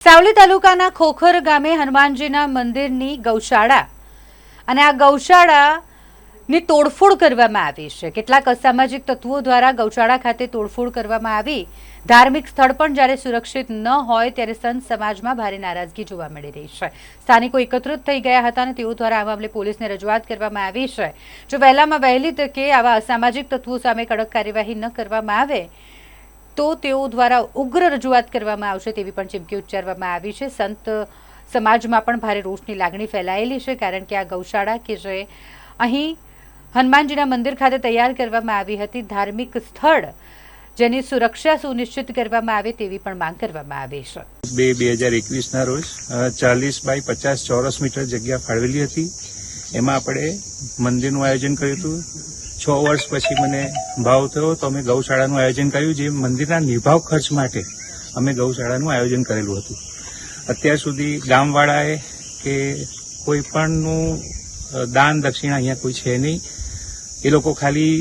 સાવલી તાલુકાના ખોખર ગામે હનુમાનજીના મંદિરની ગૌશાળા અને આ ગૌશાળાની તોડફોડ કરવામાં આવી છે। કેટલાક અસામાજિક તત્વો દ્વારા ગૌશાળા ખાતે તોડફોડ કરવામાં આવી। ધાર્મિક સ્થળ પણ જ્યારે સુરક્ષિત ન હોય ત્યારે સંત સમાજમાં ભારે નારાજગી જોવા મળી રહી છે। સ્થાનિકો એકત્રિત થઈ ગયા હતા અને તેઓ દ્વારા આ મામલે પોલીસને રજૂઆત કરવામાં આવી છે। જો વહેલામાં વહેલી તકે આવા અસામાજિક તત્વો સામે કડક કાર્યવાહી ન કરવામાં આવે તો તેઓ દ્વારા ઉગ્ર રજૂઆત કરવામાં આવશે તેવી પણ ચીમકી ઉચ્ચારવામાં આવી છે। સંત સમાજમાં પણ ભારે રોષની લાગણી ફેલાયેલી છે, કારણ કે આ ગૌશાળા કે જે અહીં હનુમાનજીના મંદિર ખાતે તૈયાર કરવામાં આવી હતી, ધાર્મિક સ્થળ જેની સુરક્ષા સુનિશ્ચિત કરવામાં આવે તેવી પણ માંગ કરવામાં આવી છે। 2021ના રોજ 40 બાય 50 ચોરસ મીટર જગ્યા ફાળવેલી હતી। એમાં આપણે મંદિરનું આયોજન કર્યું હતું। 6 વર્ષ પછી મને ભાવ થયો તો અમે ગૌશાળાનું આયોજન કર્યું, જે મંદિરના નિર્ભાવ ખર્ચ માટે અમે ગૌશાળાનું આયોજન કરેલું હતું। અત્યાર સુધી ગામવાળાએ કે કોઈ પણનું દાન દક્ષિણા અહીંયા કોઈ છે નહીં। એ લોકો ખાલી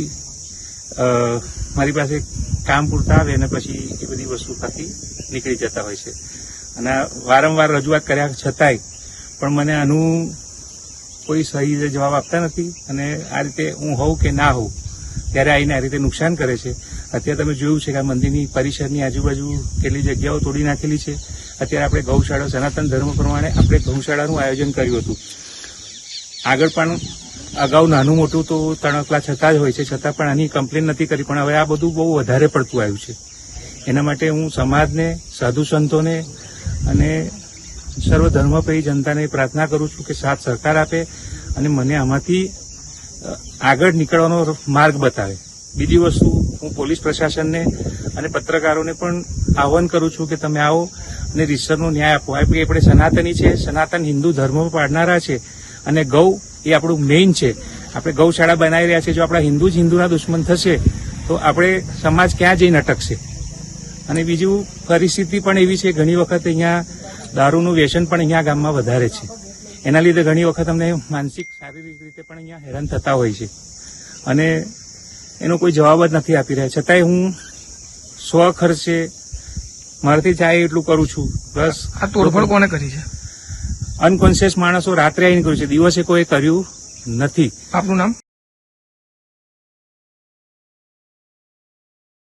મારી પાસે કામ પૂરતા આવે અને પછી એ બધી વસ્તુ થકી નીકળી જતા હોય છે। અને વારંવાર રજૂઆત કર્યા છતાંય પણ મને આનું કોઈ સહી જવાબ આપતા નથી। અને આ રીતે હું હોઉં કે ના હોઉં ત્યારે આવીને આ રીતે નુકસાન કરે છે। અત્યારે તમે જોયું છે કે આ મંદિરની પરિસરની આજુબાજુ કેટલી જગ્યાઓ તોડી નાખેલી છે। અત્યારે આપણે ગૌશાળા સનાતન ધર્મ પ્રમાણે આપણે ગૌશાળાનું આયોજન કર્યું હતું। આગળ પણ અગાઉ નાનું મોટું તો તણખલા છતાં જ હોય છે, છતાં પણ આની કમ્પ્લેન નથી કરી, પણ હવે આ બધું બહુ વધારે પડતું આવ્યું છે। એના માટે હું સમાજને, સાધુ સંતોને અને સર્વ ધર્મપ્રેમી જનતાને પ્રાર્થના કરું છું કે સાથ સહકાર આપે અને મને આમાંથી આગળ નીકળવાનો માર્ગ બતાવે। બીજી વસ્તુ, હું પોલીસ પ્રશાસનને અને પત્રકારોને પણ આહ્વાન કરું છું કે તમે આવો અને રીતસરનો ન્યાય આપો। આપણે સનાતની છે, સનાતન હિન્દુ ધર્મ પાળનારા છે અને ગૌ એ આપણું મેઇન છે। આપણે ગૌશાળા બનાવી રહ્યા છે, જો આપણા હિન્દુ જ હિન્દુના દુશ્મન થશે તો આપણે સમાજ ક્યાં જઈને અટકશે। અને બીજું, પરિસ્થિતિ પણ એવી છે, ઘણી વખત અહીંયા દારૂનું વ્યસન પણ અહીંયા ગામમાં વધારે છે। એના લીધે ઘણી વખત અમને માનસિક શારીરિક રીતે પણ અહીંયા હેરાન થતા હોય છે અને એનો કોઈ જવાબ જ નથી આપી રહ્યા। છતાંય હું સ્વખર્ચે મારાથી ચાહે એટલું કરું છું। પ્લસ આ તોડફોડ કોને કરી છે? અનકોન્શિયસ માણસો રાત્રે આવીને કર્યું છે, દિવસે કોઈ કર્યું નથી। આપનું નામ?